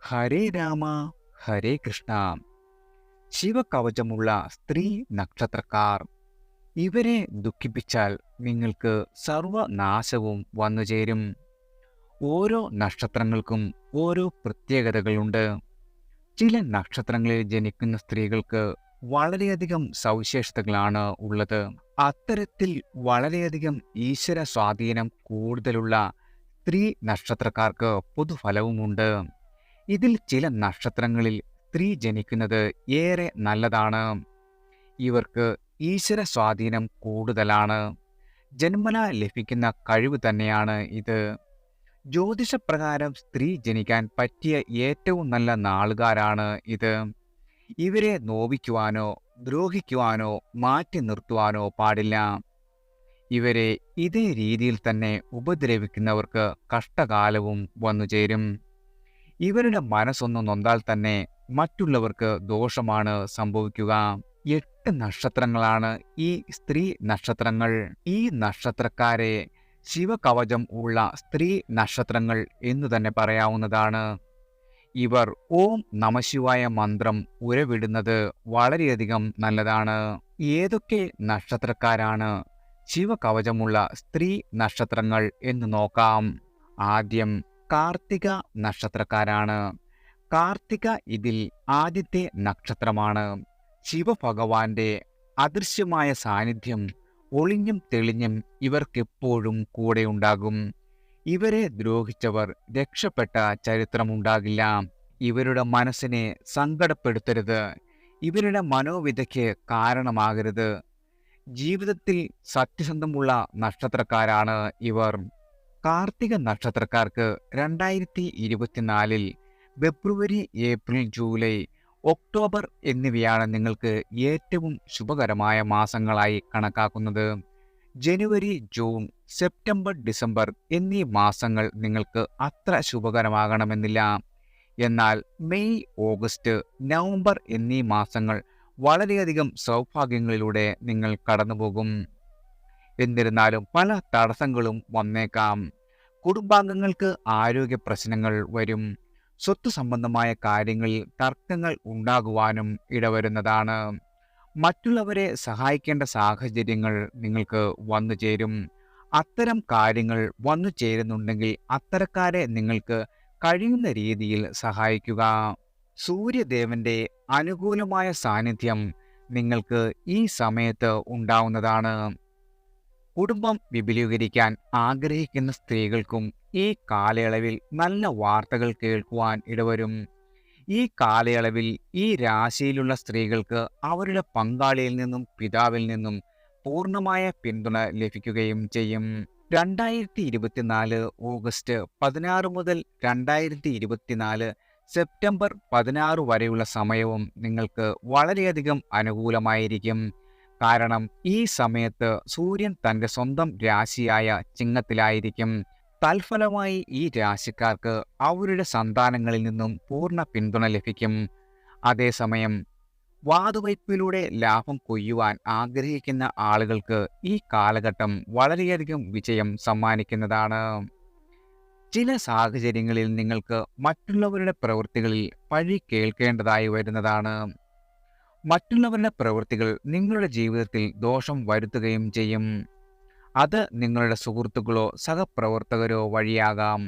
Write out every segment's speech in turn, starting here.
ഹരേ രാമ ഹരേ കൃഷ്ണ. ശിവകവചമുള്ള സ്ത്രീ നക്ഷത്രക്കാർ. ഇവരെ ദുഃഖിപ്പിച്ചാൽ നിങ്ങൾക്ക് സർവനാശവും വന്നുചേരും. ഓരോ നക്ഷത്രങ്ങൾക്കും ഓരോ പ്രത്യേകതകളുണ്ട്. ചില നക്ഷത്രങ്ങളിൽ ജനിക്കുന്ന സ്ത്രീകൾക്ക് വളരെയധികം സവിശേഷതകളാണ് ഉള്ളത്. അത്തരത്തിൽ വളരെയധികം ഈശ്വര സ്വാധീനം കൂടുതലുള്ള സ്ത്രീ നക്ഷത്രക്കാർക്ക് പൊതുഫലവുമുണ്ട്. ഇതിൽ ചില നക്ഷത്രങ്ങളിൽ സ്ത്രീ ജനിക്കുന്നത് ഏറെ നല്ലതാണ്. ഇവർക്ക് ഈശ്വര സ്വാധീനം കൂടുതലാണ്. ജന്മനാ ലഭിക്കുന്ന കഴിവ് തന്നെയാണ് ഇത്. ജ്യോതിഷപ്രകാരം സ്ത്രീ ജനിക്കാൻ പറ്റിയ ഏറ്റവും നല്ല നാളുകാരാണ് ഇത്. ഇവരെ നോവിക്കുവാനോ ദ്രോഹിക്കുവാനോ മാറ്റി നിർത്തുവാനോ പാടില്ല. ഇവരെ ഇതേ രീതിയിൽ തന്നെ ഉപദ്രവിക്കുന്നവർക്ക് കഷ്ടകാലവും വന്നുചേരും. ഇവരുടെ മനസ്സൊന്ന് നൊന്താൽ തന്നെ മറ്റുള്ളവർക്ക് ദോഷമാണ് സംഭവിക്കുക. 8 നക്ഷത്രങ്ങളാണ് ഈ സ്ത്രീ നക്ഷത്രങ്ങൾ. ഈ നക്ഷത്രക്കാരെ ശിവകവചം ഉള്ള സ്ത്രീ നക്ഷത്രങ്ങൾ എന്നു തന്നെ പറയാവുന്നതാണ്. ഇവർ ഓം നമഃശിവായ മന്ത്രം ഉരവിടുന്നത് വളരെയധികം നല്ലതാണ്. ഏതൊക്കെ നക്ഷത്രക്കാരാണ് ശിവകവചമുള്ള സ്ത്രീ നക്ഷത്രങ്ങൾ എന്ന് നോക്കാം. ആദ്യം കാർത്തിക നക്ഷത്രക്കാരാണ്. കാർത്തിക ഇതിൽ ആദ്യത്തെ നക്ഷത്രമാണ്. ശിവഭഗവാന്റെ അദൃശ്യമായ സാന്നിധ്യം ഒളിഞ്ഞും തെളിഞ്ഞും ഇവർക്കെപ്പോഴും കൂടെയുണ്ടാകും. ഇവരെ ദ്രോഹിച്ചവർ രക്ഷപ്പെട്ട ചരിത്രമുണ്ടാകില്ല. ഇവരുടെ മനസ്സിനെ സങ്കടപ്പെടുത്തരുത്. ഇവരുടെ മനോവിധയ്ക്ക് കാരണമാകരുത്. ജീവിതത്തിൽ സത്യസന്ധമുള്ള നക്ഷത്രക്കാരാണ് ഇവർ. കാർത്തിക നക്ഷത്രക്കാർക്ക് 2024 ഫെബ്രുവരി, ഏപ്രിൽ, ജൂലൈ, ഒക്ടോബർ എന്നിവയാണ് നിങ്ങൾക്ക് ഏറ്റവും ശുഭകരമായ മാസങ്ങളായി കണക്കാക്കുന്നത്. ജനുവരി, ജൂൺ, സെപ്റ്റംബർ, ഡിസംബർ എന്നീ മാസങ്ങൾ നിങ്ങൾക്ക് അത്ര ശുഭകരമാകണമെന്നില്ല. എന്നാൽ മെയ്, ഓഗസ്റ്റ്, നവംബർ എന്നീ മാസങ്ങൾ വളരെയധികം സൗഭാഗ്യങ്ങളിലൂടെ നിങ്ങൾ കടന്നുപോകും. എന്നിരുന്നാലും പല തടസ്സങ്ങളും വന്നേക്കാം. കുടുംബാംഗങ്ങൾക്ക് ആരോഗ്യ പ്രശ്നങ്ങൾ വരും. സ്വത്ത് സംബന്ധമായ കാര്യങ്ങളിൽ തർക്കങ്ങൾ ഉണ്ടാകുവാനും ഇടവരുന്നതാണ്. മറ്റുള്ളവരെ സഹായിക്കേണ്ട സാഹചര്യങ്ങൾ നിങ്ങൾക്ക് വന്നു ചേരും. അത്തരം കാര്യങ്ങൾ വന്നു ചേരുന്നുണ്ടെങ്കിൽ അത്തരക്കാരെ നിങ്ങൾക്ക് കഴിയുന്ന രീതിയിൽ സഹായിക്കുക. സൂര്യദേവന്റെ അനുകൂലമായ സാന്നിധ്യം നിങ്ങൾക്ക് ഈ സമയത്ത് ഉണ്ടാവുന്നതാണ്. കുടുംബം വിപുലീകരിക്കാൻ ആഗ്രഹിക്കുന്ന സ്ത്രീകൾക്കും ഈ കാലയളവിൽ നല്ല വാർത്തകൾ കേൾക്കുവാൻ ഇടവരും. ഈ കാലയളവിൽ ഈ രാശിയിലുള്ള സ്ത്രീകൾക്ക് അവരുടെ പങ്കാളിയിൽ നിന്നും പിതാവിൽ നിന്നും പൂർണ്ണമായ പിന്തുണ ലഭിക്കുകയും ചെയ്യും. 2024 ഓഗസ്റ്റ് 16 മുതൽ 2024 സെപ്റ്റംബർ 16 വരെയുള്ള സമയവും നിങ്ങൾക്ക് വളരെയധികം അനുകൂലമായിരിക്കും. കാരണം ഈ സമയത്ത് സൂര്യൻ തൻ്റെ സ്വന്തം രാശിയായ ചിങ്ങത്തിലായിരിക്കും. തൽഫലമായി ഈ രാശിക്കാർക്ക് അവരുടെ സന്താനങ്ങളിൽ നിന്നും പൂർണ്ണ പിന്തുണ ലഭിക്കും. അതേസമയം വാതുവയ്പിലൂടെ ലാഭം കൊയ്യുവാൻ ആഗ്രഹിക്കുന്ന ആളുകൾക്ക് ഈ കാലഘട്ടം വളരെയധികം വിജയം സമ്മാനിക്കുന്നതാണ്. ചില സാഹചര്യങ്ങളിൽ നിങ്ങൾക്ക് മറ്റുള്ളവരുടെ പ്രവൃത്തികളിൽ പഴി കേൾക്കേണ്ടതായി വരുന്നതാണ്. മറ്റുള്ളവരുടെ പ്രവൃത്തികൾ നിങ്ങളുടെ ജീവിതത്തിൽ ദോഷം വരുത്തുകയും ചെയ്യും. അത് നിങ്ങളുടെ സുഹൃത്തുക്കളോ സഹപ്രവർത്തകരോ വഴിയാകാം.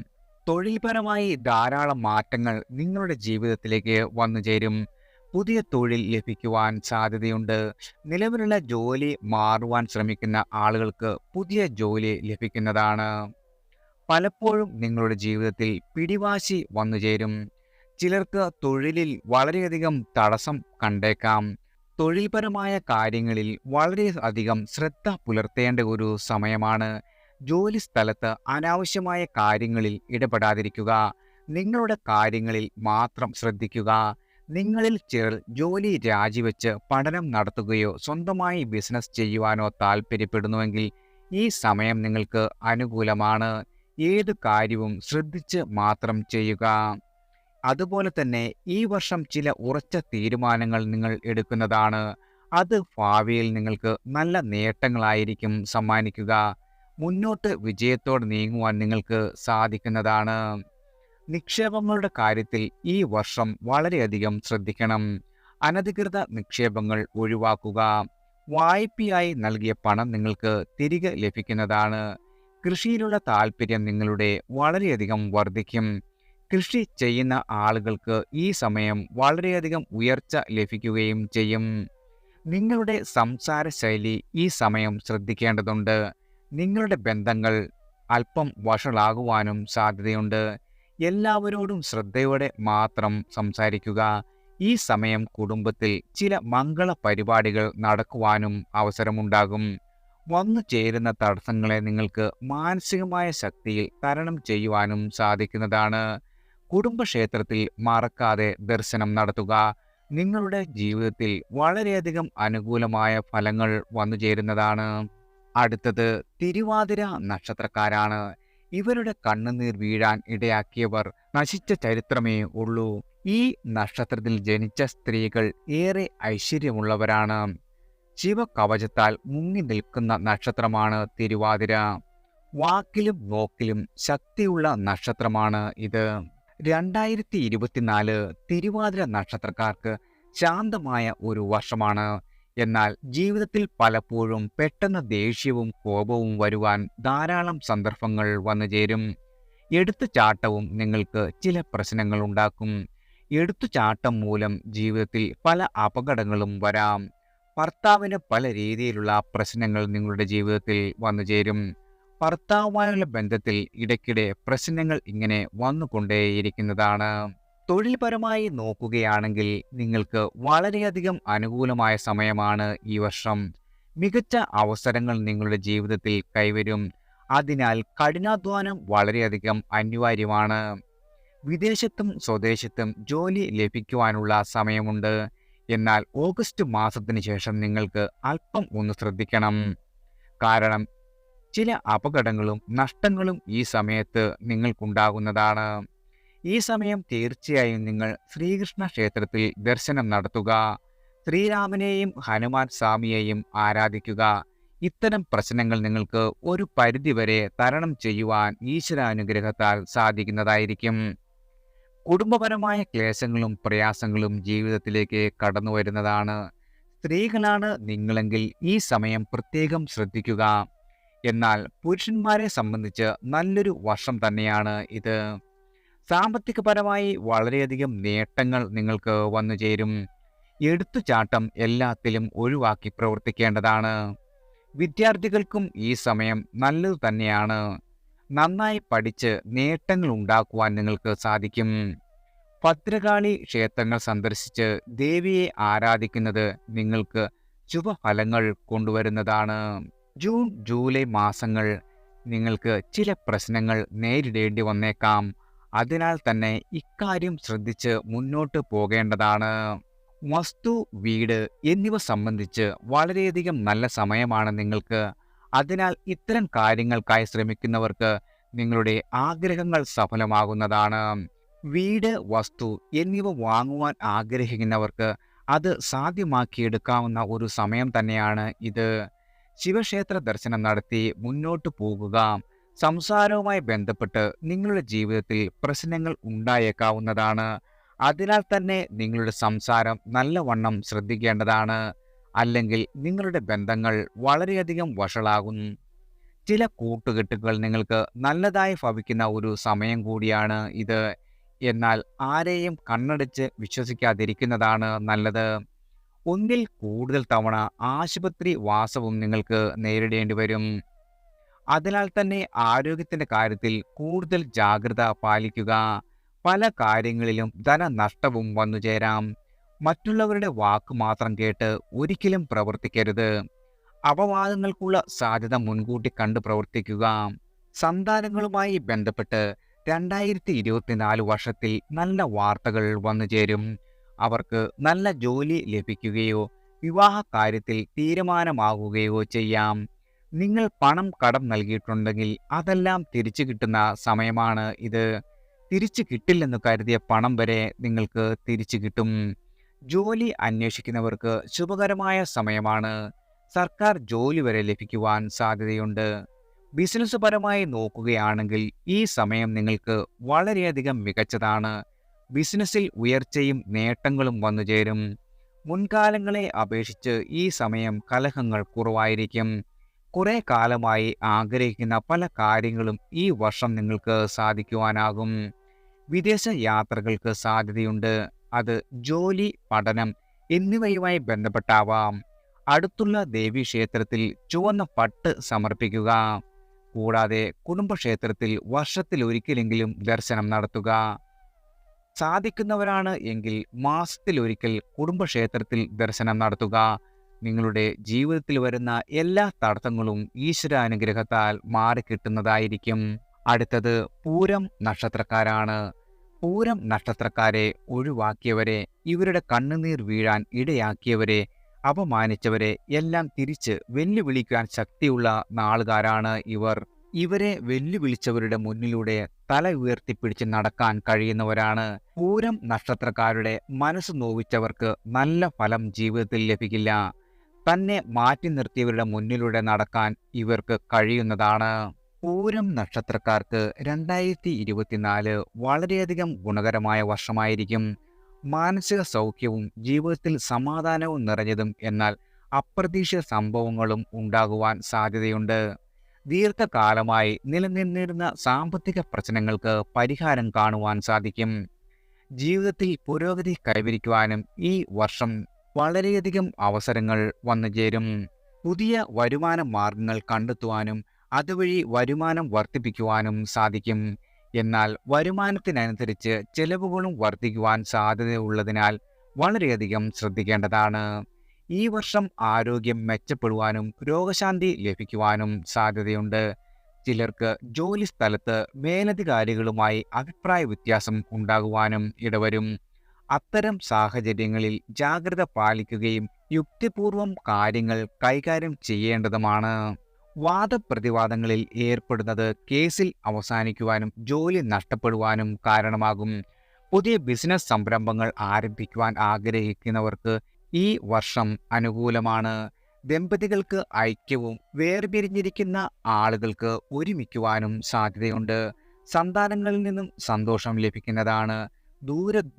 തൊഴിൽപരമായി ധാരാളം മാറ്റങ്ങൾ നിങ്ങളുടെ ജീവിതത്തിലേക്ക് വന്നു ചേരും. പുതിയ തൊഴിൽ ലഭിക്കുവാൻ സാധ്യതയുണ്ട്. നിലവിലുള്ള ജോലി മാറുവാൻ ശ്രമിക്കുന്ന ആളുകൾക്ക് പുതിയ ജോലി ലഭിക്കുന്നതാണ്. പലപ്പോഴും നിങ്ങളുടെ ജീവിതത്തിൽ പിടിവാശി വന്നു ചേരും. ചിലർക്ക് തൊഴിലിൽ വളരെയധികം തടസ്സം കണ്ടേക്കാം. തൊഴിൽപരമായ കാര്യങ്ങളിൽ വളരെയധികം ശ്രദ്ധ പുലർത്തേണ്ട ഒരു സമയമാണ്. ജോലി സ്ഥലത്ത് അനാവശ്യമായ കാര്യങ്ങളിൽ ഇടപെടാതിരിക്കുക. നിങ്ങളുടെ കാര്യങ്ങളിൽ മാത്രം ശ്രദ്ധിക്കുക. നിങ്ങളിൽ ചിലർ ജോലി രാജിവെച്ച് പഠനം നടത്തുകയോ സ്വന്തമായി ബിസിനസ് ചെയ്യുവാനോ താൽപ്പര്യപ്പെടുന്നുവെങ്കിൽ ഈ സമയം നിങ്ങൾക്ക് അനുകൂലമാണ്. ഏത് കാര്യവും ശ്രദ്ധിച്ച് മാത്രം ചെയ്യുക. അതുപോലെ തന്നെ ഈ വർഷം ചില ഉറച്ച തീരുമാനങ്ങൾ നിങ്ങൾ എടുക്കുന്നതാണ്. അത് ഭാവിയിൽ നിങ്ങൾക്ക് നല്ല നേട്ടങ്ങളായിരിക്കും സമ്മാനിക്കുക. മുന്നോട്ട് വിജയത്തോടെ നീങ്ങുവാൻ നിങ്ങൾക്ക് സാധിക്കുന്നതാണ്. നിക്ഷേപങ്ങളുടെ കാര്യത്തിൽ ഈ വർഷം വളരെയധികം ശ്രദ്ധിക്കണം. അനധികൃത നിക്ഷേപങ്ങൾ ഒഴിവാക്കുക. വായ്പയായി നൽകിയ പണം നിങ്ങൾക്ക് തിരികെ ലഭിക്കുന്നതാണ്. കൃഷിയിലുള്ള താല്പര്യം നിങ്ങളുടെ വളരെയധികം വർദ്ധിക്കും. കൃഷി ചെയ്യുന്ന ആളുകൾക്ക് ഈ സമയം വളരെയധികം ഉയർച്ച ലഭിക്കുകയും ചെയ്യും. നിങ്ങളുടെ സംസാര ശൈലി ഈ സമയം ശ്രദ്ധിക്കേണ്ടതുണ്ട്. നിങ്ങളുടെ ബന്ധങ്ങൾ അല്പം വഷളാകുവാനും സാധ്യതയുണ്ട്. എല്ലാവരോടും ശ്രദ്ധയോടെ മാത്രം സംസാരിക്കുക. ഈ സമയം കുടുംബത്തിൽ ചില മംഗള പരിപാടികൾ നടക്കുവാനും അവസരമുണ്ടാകും. വന്നു ചേരുന്ന തടസ്സങ്ങളെ നിങ്ങൾക്ക് മാനസികമായ ശക്തിയിൽ തരണം ചെയ്യുവാനും സാധിക്കുന്നതാണ്. കുടുംബക്ഷേത്രത്തിൽ മറക്കാതെ ദർശനം നടത്തുക. നിങ്ങളുടെ ജീവിതത്തിൽ വളരെയധികം അനുകൂലമായ ഫലങ്ങൾ വന്നു ചേരുന്നതാണ്. അടുത്തത് തിരുവാതിര നക്ഷത്രക്കാരാണ്. ഇവരുടെ കണ്ണുനീർ വീഴാൻ ഇടയാക്കിയവർ നശിച്ച ചരിത്രമേ ഉള്ളൂ. ഈ നക്ഷത്രത്തിൽ ജനിച്ച സ്ത്രീകൾ ഏറെ ഐശ്വര്യമുള്ളവരാണ്. ശിവകവചത്താൽ മുങ്ങി നിൽക്കുന്ന നക്ഷത്രമാണ് തിരുവാതിര. വാക്കിലും നോക്കിലും ശക്തിയുള്ള നക്ഷത്രമാണ് ഇത്. 2024 തിരുവാതിര നക്ഷത്രക്കാർക്ക് ശാന്തമായ ഒരു വർഷമാണ്. എന്നാൽ ജീവിതത്തിൽ പലപ്പോഴും പെട്ടെന്ന് ദേഷ്യവും കോപവും വരുവാൻ ധാരാളം സന്ദർഭങ്ങൾ വന്നുചേരും. എടുത്തുചാട്ടവും നിങ്ങൾക്ക് ചില പ്രശ്നങ്ങൾ ഉണ്ടാക്കും. എടുത്തുചാട്ടം മൂലം ജീവിതത്തിൽ പല അപകടങ്ങളും വരാം. ഭർത്താവിന് പല രീതിയിലുള്ള പ്രശ്നങ്ങൾ നിങ്ങളുടെ ജീവിതത്തിൽ വന്നുചേരും. ഭർത്താവുമായുള്ള ബന്ധത്തിൽ ഇടയ്ക്കിടെ പ്രശ്നങ്ങൾ ഇങ്ങനെ വന്നുകൊണ്ടേയിരിക്കുന്നതാണ്. തൊഴിൽപരമായി നോക്കുകയാണെങ്കിൽ നിങ്ങൾക്ക് വളരെയധികം അനുകൂലമായ സമയമാണ് ഈ വർഷം. മികച്ച അവസരങ്ങൾ നിങ്ങളുടെ ജീവിതത്തിൽ കൈവരും. അതിനാൽ കഠിനാധ്വാനം വളരെയധികം അനിവാര്യമാണ്. വിദേശത്തും സ്വദേശത്തും ജോലി ലഭിക്കുവാനുള്ള സമയമുണ്ട്. എന്നാൽ ഓഗസ്റ്റ് മാസത്തിന് ശേഷം നിങ്ങൾക്ക് അല്പം ഒന്ന് ശ്രദ്ധിക്കണം. കാരണം ചില അപകടങ്ങളും നഷ്ടങ്ങളും ഈ സമയത്ത് നിങ്ങൾക്കുണ്ടാകുന്നതാണ്. ഈ സമയം തീർച്ചയായും നിങ്ങൾ ശ്രീകൃഷ്ണ ക്ഷേത്രത്തിൽ ദർശനം നടത്തുക. ശ്രീരാമനെയും ഹനുമാൻ സ്വാമിയെയും ആരാധിക്കുക. ഇത്തരം പ്രശ്നങ്ങൾ നിങ്ങൾക്ക് ഒരു പരിധിവരെ തരണം ചെയ്യുവാൻ ഈശ്വരാനുഗ്രഹത്താൽ സാധിക്കുന്നതായിരിക്കും. കുടുംബപരമായ ക്ലേശങ്ങളും പ്രയാസങ്ങളും ജീവിതത്തിലേക്ക് കടന്നു വരുന്നതാണ്. സ്ത്രീകളാണ് നിങ്ങളെങ്കിൽ ഈ സമയം പ്രത്യേകം ശ്രദ്ധിക്കുക. എന്നാൽ പുരുഷന്മാരെ സംബന്ധിച്ച് നല്ലൊരു വർഷം തന്നെയാണ് ഇത്. സാമ്പത്തികപരമായി വളരെയധികം നേട്ടങ്ങൾ നിങ്ങൾക്ക് വന്നു ചേരും. എടുത്തുചാട്ടം എല്ലാത്തിലും ഒഴിവാക്കി പ്രവർത്തിക്കേണ്ടതാണ്. വിദ്യാർത്ഥികൾക്കും ഈ സമയം നല്ലതു തന്നെയാണ്. നന്നായി പഠിച്ച് നേട്ടങ്ങൾ ഉണ്ടാക്കുവാൻ നിങ്ങൾക്ക് സാധിക്കും. ഭദ്രകാളി ക്ഷേത്രങ്ങൾ സന്ദർശിച്ച് ദേവിയെ ആരാധിക്കുന്നത് നിങ്ങൾക്ക് ശുഭഫലങ്ങൾ കൊണ്ടുവരുന്നതാണ്. ജൂൺ ജൂലൈ മാസങ്ങൾ നിങ്ങൾക്ക് ചില പ്രശ്നങ്ങൾ നേരിടേണ്ടി വന്നേക്കാം. അതിനാൽ തന്നെ ഇക്കാര്യം ശ്രദ്ധിച്ച് മുന്നോട്ട് പോകേണ്ടതാണ്. വസ്തു, വീട് എന്നിവ സംബന്ധിച്ച് വളരെയധികം നല്ല സമയമാണ് നിങ്ങൾക്ക്. അതിനാൽ ഇത്തരം കാര്യങ്ങൾക്കായി ശ്രമിക്കുന്നവർക്ക് നിങ്ങളുടെ ആഗ്രഹങ്ങൾ സഫലമാകുന്നതാണ്. വീട്, വസ്തു എന്നിവ വാങ്ങുവാൻ ആഗ്രഹിക്കുന്നവർക്ക് അത് സാധ്യമാക്കിയെടുക്കാവുന്ന ഒരു സമയം തന്നെയാണ് ഇത്. ശിവക്ഷേത്ര ദർശനം നടത്തി മുന്നോട്ട് പോകുക. സംസാരവുമായി ബന്ധപ്പെട്ട് നിങ്ങളുടെ ജീവിതത്തിൽ പ്രശ്നങ്ങൾ ഉണ്ടായേക്കാവുന്നതാണ്. അതിനാൽ തന്നെ നിങ്ങളുടെ സംസാരം നല്ലവണ്ണം ശ്രദ്ധിക്കേണ്ടതാണ്. അല്ലെങ്കിൽ നിങ്ങളുടെ ബന്ധങ്ങൾ വളരെയധികം വഷളാകും. ചില കൂട്ടുകെട്ടുകൾ നിങ്ങൾക്ക് നല്ലതായി ഭവിക്കുന്ന ഒരു സമയം കൂടിയാണ് ഇത്. എന്നാൽ ആരെയും കണ്ണടച്ച് വിശ്വസിക്കാതിരിക്കുന്നതാണ് നല്ലത്. ഒന്നിൽ കൂടുതൽ തവണ ആശുപത്രി വാസവും നിങ്ങൾക്ക് നേരിടേണ്ടി വരും. അതിനാൽ തന്നെ ആരോഗ്യത്തിൻ്റെ കാര്യത്തിൽ കൂടുതൽ ജാഗ്രത പാലിക്കുക. പല കാര്യങ്ങളിലും ധനനഷ്ടവും വന്നുചേരാം. മറ്റുള്ളവരുടെ വാക്ക് മാത്രം കേട്ട് ഒരിക്കലും പ്രവർത്തിക്കരുത്. അപവാദങ്ങൾക്കുള്ള സാധ്യത മുൻകൂട്ടി കണ്ട് പ്രവർത്തിക്കുക. സന്താനങ്ങളുമായി ബന്ധപ്പെട്ട് 2024 വർഷത്തിൽ നല്ല വാർത്തകൾ വന്നുചേരും. അവർക്ക് നല്ല ജോലി ലഭിക്കുകയോ വിവാഹ കാര്യത്തിൽ തീരുമാനമാകുകയോ ചെയ്യാം. നിങ്ങൾ പണം കടം നൽകിയിട്ടുണ്ടെങ്കിൽ അതെല്ലാം തിരിച്ചു കിട്ടുന്ന സമയമാണ് ഇത്. തിരിച്ചു കിട്ടില്ലെന്ന് കരുതിയ പണം വരെ നിങ്ങൾക്ക് തിരിച്ചു കിട്ടും. ജോലി അന്വേഷിക്കുന്നവർക്ക് ശുഭകരമായ സമയമാണ്. സർക്കാർ ജോലി വരെ ലഭിക്കുവാൻ സാധ്യതയുണ്ട്. ബിസിനസ് പരമായി നോക്കുകയാണെങ്കിൽ ഈ സമയം നിങ്ങൾക്ക് വളരെയധികം മികച്ചതാണ്. ബിസിനസ്സിൽ ഉയർച്ചയും നേട്ടങ്ങളും വന്നുചേരും. മുൻകാലങ്ങളെ അപേക്ഷിച്ച് ഈ സമയം കലഹങ്ങൾ കുറവായിരിക്കും. കുറെ കാലമായി ആഗ്രഹിക്കുന്ന പല കാര്യങ്ങളും ഈ വർഷം നിങ്ങൾക്ക് സാധിക്കുവാനാകും. വിദേശ യാത്രകൾക്ക് സാധ്യതയുണ്ട്. അത് ജോലി, പഠനം എന്നിവയുമായി ബന്ധപ്പെട്ടാവാം. അടുത്തുള്ള ദേവീക്ഷേത്രത്തിൽ ചുവന്ന പട്ട് സമർപ്പിക്കുക. കൂടാതെ കുടുംബക്ഷേത്രത്തിൽ വർഷത്തിലൊരിക്കലെങ്കിലും ദർശനം നടത്തുക. സാധിക്കുന്നവരാണ് എങ്കിൽ മാസത്തിലൊരിക്കൽ കുടുംബക്ഷേത്രത്തിൽ ദർശനം നടത്തുക. നിങ്ങളുടെ ജീവിതത്തിൽ വരുന്ന എല്ലാ തടസ്സങ്ങളും ഈശ്വരാനുഗ്രഹത്താൽ മാറിക്കിട്ടുന്നതായിരിക്കും. അടുത്തത് പൂരം നക്ഷത്രക്കാരാണ്. പൂരം നക്ഷത്രക്കാരെ ഒഴിവാക്കിയവരെ, ഇവരുടെ കണ്ണുനീർ വീഴാൻ ഇടയാക്കിയവരെ, അപമാനിച്ചവരെ എല്ലാം തിരിച്ച് വെല്ലുവിളിക്കാൻ ശക്തിയുള്ള നാളുകാരാണ് ഇവർ. ഇവരെ വെല്ലുവിളിച്ചവരുടെ മുന്നിലൂടെ തല ഉയർത്തിപ്പിടിച്ച് നടക്കാൻ കഴിയുന്നവരാണ്. പൂരം നക്ഷത്രക്കാരുടെ മനസ്സ് നോവിച്ചവർക്ക് നല്ല ഫലം ജീവിതത്തിൽ ലഭിക്കില്ല. തന്നെ മാറ്റി നിർത്തിയവരുടെ മുന്നിലൂടെ നടക്കാൻ ഇവർക്ക് കഴിയുന്നതാണ്. പൂരം നക്ഷത്രക്കാർക്ക് 2024 വളരെയധികം ഗുണകരമായ വർഷമായിരിക്കും. മാനസിക സൗഖ്യവും ജീവിതത്തിൽ സമാധാനവും നിറഞ്ഞതും എന്നാൽ അപ്രതീക്ഷിത സംഭവങ്ങളും ഉണ്ടാകുവാൻ സാധ്യതയുണ്ട്. ദീർഘകാലമായി നിലനിന്നിരുന്ന സാമ്പത്തിക പ്രശ്നങ്ങൾക്ക് പരിഹാരം കാണുവാൻ സാധിക്കും. ജീവിതത്തിൽ പുരോഗതി കൈവരിക്കുവാനും ഈ വർഷം വളരെയധികം അവസരങ്ങൾ വന്നുചേരും. പുതിയ വരുമാന മാർഗങ്ങൾ കണ്ടെത്തുവാനും അതുവഴി വരുമാനം വർദ്ധിപ്പിക്കുവാനും സാധിക്കും. എന്നാൽ വരുമാനത്തിനനുസരിച്ച് ചെലവുകളും വർദ്ധിക്കുവാൻ സാധ്യതയുള്ളതിനാൽ വളരെയധികം ശ്രദ്ധിക്കേണ്ടതാണ്. ഈ വർഷം ആരോഗ്യം മെച്ചപ്പെടുവാനും രോഗശാന്തി ലഭിക്കുവാനും സാധ്യതയുണ്ട്. ചിലർക്ക് ജോലി സ്ഥലത്ത് മേലധികാരികളുമായി അഭിപ്രായ വ്യത്യാസം ഉണ്ടാകുവാനും ഇടവരും. അത്തരം സാഹചര്യങ്ങളിൽ ജാഗ്രത പാലിക്കുകയും യുക്തിപൂർവം കാര്യങ്ങൾ കൈകാര്യം ചെയ്യേണ്ടതുമാണ്. വാദപ്രതിവാദങ്ങളിൽ ഏർപ്പെടുന്നത് കേസിൽ അവസാനിക്കുവാനും ജോലി നഷ്ടപ്പെടുവാനും കാരണമാകും. പുതിയ ബിസിനസ് സംരംഭങ്ങൾ ആരംഭിക്കുവാൻ ആഗ്രഹിക്കുന്നവർക്ക് ഈ വർഷം അനുകൂലമാണ്. ദമ്പതികൾക്ക് ഐക്യവും വേർപിരിഞ്ഞിരിക്കുന്ന ആളുകൾക്ക് ഒരുമിക്കുവാനും സാധ്യതയുണ്ട്. സന്താനങ്ങളിൽ നിന്നും സന്തോഷം ലഭിക്കുന്നതാണ്.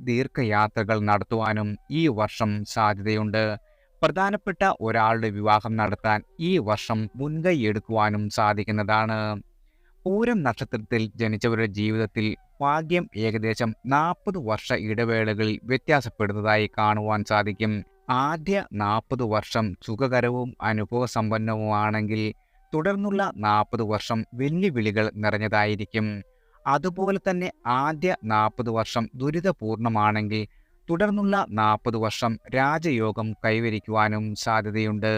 ദീർഘയാത്രകൾ നടത്തുവാനും ഈ വർഷം സാധ്യതയുണ്ട്. പ്രധാനപ്പെട്ട ഒരാളുടെ വിവാഹം നടത്താൻ ഈ വർഷം മുൻകൈ എടുക്കുവാനും സാധിക്കുന്നതാണ്. പൂരം നക്ഷത്രത്തിൽ ജനിച്ചവരുടെ ജീവിതത്തിൽ ഭാഗ്യം ഏകദേശം 40 വർഷ ഇടവേളകളിൽ വ്യത്യാസപ്പെടുന്നതായി കാണുവാൻ സാധിക്കും. ആദ്യ 40 വർഷം സുഖകരവും അനുഭവസമ്പന്നവുമാണെങ്കിൽ തുടർന്നുള്ള 40 വർഷം വെല്ലുവിളികൾ നിറഞ്ഞതായിരിക്കും. അതുപോലെ തന്നെ ആദ്യ 40 വർഷം ദുരിതപൂർണമാണെങ്കിൽ തുടർന്നുള്ള 40 വർഷം രാജയോഗം കൈവരിക്കുവാനും സാധ്യതയുണ്ട്.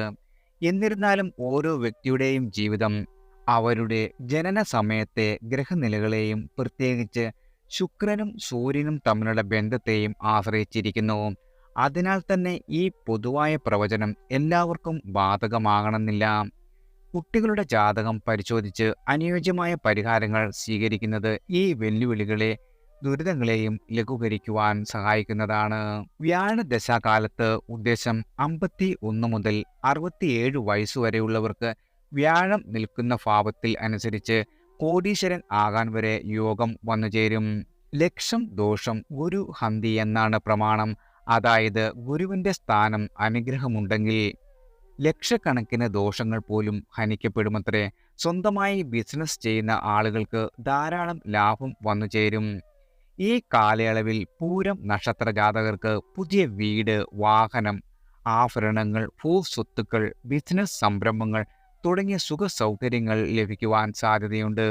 എന്നിരുന്നാലും ഓരോ വ്യക്തിയുടെയും ജീവിതം അവരുടെ ജനന സമയത്തെ ഗ്രഹനിലകളെയും പ്രത്യേകിച്ച് ശുക്രനും സൂര്യനും തമ്മിലുള്ള ബന്ധത്തെയും ആശ്രയിച്ചിരിക്കുന്നു. അതിനാൽ തന്നെ ഈ പൊതുവായ പ്രവചനം എല്ലാവർക്കും ബാധകമാകണമെന്നില്ല. കുട്ടികളുടെ ജാതകം പരിശോധിച്ച് അനുയോജ്യമായ പരിഹാരങ്ങൾ സ്വീകരിക്കുന്നത് ഈ വെല്ലുവിളികളെ ദുരിതങ്ങളെയും ലഘൂകരിക്കുവാൻ സഹായിക്കുന്നതാണ്. വ്യാഴദശാകാലത്ത് ഉദ്ദേശം 51 മുതൽ 67 വയസ്സുവരെയുള്ളവർക്ക് വ്യാഴം നിൽക്കുന്ന ഭാവത്തിൽ അനുസരിച്ച് കോടീശ്വരൻ ആകാൻ വരെ യോഗം വന്നുചേരും. ലക്ഷം ദോഷം ഗുരു ഹന്തി എന്നാണ് പ്രമാണം. അതായത് ഗുരുവിന്റെ സ്ഥാനം അനുഗ്രഹമുണ്ടെങ്കിൽ ലക്ഷക്കണക്കിന് ദോഷങ്ങൾ പോലും ഹനിക്കപ്പെടുമത്രേ. സ്വന്തമായി ബിസിനസ് ചെയ്യുന്ന ആളുകൾക്ക് ധാരാളം ലാഭം വന്നുചേരും. ഈ കാലയളവിൽ പൂരം നക്ഷത്ര ജാതകർക്ക് പുതിയ വീട്, വാഹനം, ആഭരണങ്ങൾ, ഭൂസ്വത്തുക്കൾ, ബിസിനസ് സംരംഭങ്ങൾ തുടങ്ങിയ സുഖ സൗകര്യങ്ങൾ ലഭിക്കുവാൻ സാധ്യതയുണ്ട്.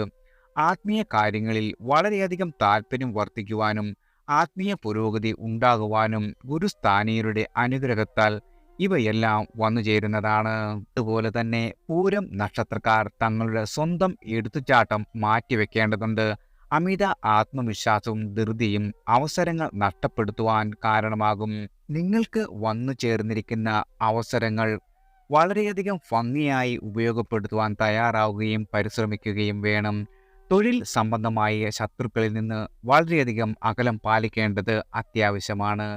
ആത്മീയ കാര്യങ്ങളിൽ വളരെയധികം താല്പര്യം വർദ്ധിക്കുവാനും ആത്മീയ പുരോഗതി ഉണ്ടാകുവാനും ഗുരുസ്ഥാനീയരുടെ അനുഗ്രഹത്താൽ ഇവയെല്ലാം വന്നുചേരുന്നതാണ്. അതുപോലെ തന്നെ പൂരം നക്ഷത്രക്കാർ തങ്ങളുടെ സ്വന്തം എടുത്തുചാട്ടം മാറ്റിവെക്കേണ്ടതുണ്ട്. അമിത ആത്മവിശ്വാസവും ധൃതിയും അവസരങ്ങൾ നഷ്ടപ്പെടുത്തുവാൻ കാരണമാകും. നിങ്ങൾക്ക് വന്നു ചേർന്നിരിക്കുന്ന അവസരങ്ങൾ വളരെയധികം ഭംഗിയായി ഉപയോഗപ്പെടുത്തുവാൻ തയ്യാറാവുകയും പരിശ്രമിക്കുകയും വേണം. തൊഴിൽ സംബന്ധമായ ശത്രുക്കളിൽ നിന്ന് വളരെയധികം അകലം പാലിക്കേണ്ടത് അത്യാവശ്യമാണ്.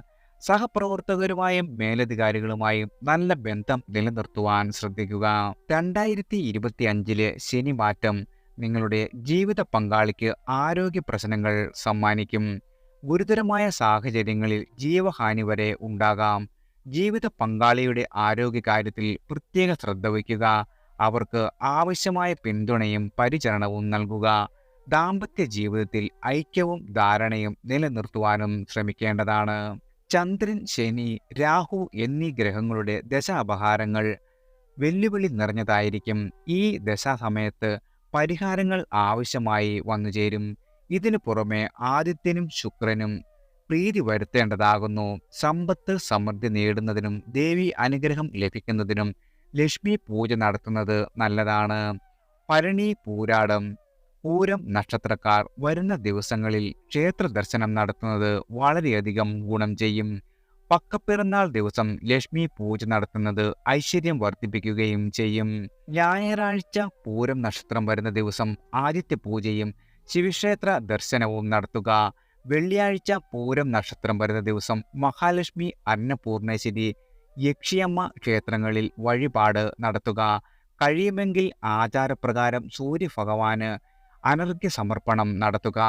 സഹപ്രവർത്തകരുമായും മേലധികാരികളുമായും നല്ല ബന്ധം നിലനിർത്തുവാൻ ശ്രദ്ധിക്കുക. 2025 ശനി മാറ്റം നിങ്ങളുടെ ജീവിത പങ്കാളിക്ക് ആരോഗ്യ പ്രശ്നങ്ങൾ സമ്മാനിക്കും. ഗുരുതരമായ സാഹചര്യങ്ങളിൽ ജീവഹാനി വരെ ഉണ്ടാകാം. ജീവിത പങ്കാളിയുടെ ആരോഗ്യകാര്യത്തിൽ പ്രത്യേക ശ്രദ്ധ വയ്ക്കുക. അവർക്ക് ആവശ്യമായ പിന്തുണയും പരിചരണവും നൽകുക. ദാമ്പത്യ ജീവിതത്തിൽ ഐക്യവും ധാരണയും നിലനിർത്തുവാനും ശ്രമിക്കേണ്ടതാണ്. ചന്ദ്രൻ, ശനി, രാഹു എന്നീ ഗ്രഹങ്ങളുടെ ദശാപഹാരങ്ങൾ വെല്ലുവിളി നിറഞ്ഞതായിരിക്കും. ഈ ദശാസമയത്ത് പരിഹാരങ്ങൾ ആവശ്യമായി വന്നുചേരും. ഇതിനു പുറമെ ആദിത്യനും ശുക്രനും പ്രീതി വരുത്തേണ്ടതാകുന്നു. സമ്പത്ത് സമൃദ്ധി നേടുന്നതിനും ദേവി അനുഗ്രഹം ലഭിക്കുന്നതിനും ലക്ഷ്മി പൂജ നടത്തുന്നത് നല്ലതാണ്. ഭരണി, പൂരാടം, പൂരം നക്ഷത്രക്കാർ വരുന്ന ദിവസങ്ങളിൽ ക്ഷേത്ര ദർശനം നടത്തുന്നത് വളരെയധികം ഗുണം ചെയ്യും. പക്കപ്പിറന്നാൾ ദിവസം ലക്ഷ്മി പൂജ നടത്തുന്നത് ഐശ്വര്യം വർദ്ധിപ്പിക്കുകയും ചെയ്യും. ഞായറാഴ്ച പൂരം നക്ഷത്രം വരുന്ന ദിവസം ആദിത്യ പൂജയും ശിവക്ഷേത്ര ദർശനവും നടത്തുക. വെള്ളിയാഴ്ച പൂരം നക്ഷത്രം വരുന്ന ദിവസം മഹാലക്ഷ്മി, അന്നപൂർണേശ്വരി, യക്ഷിയമ്മ ക്ഷേത്രങ്ങളിൽ വഴിപാട് നടത്തുക. കഴിയുമെങ്കിൽ ആചാരപ്രകാരം സൂര്യഭഗവാന് അനർഘ്യ സമർപ്പണം നടത്തുക.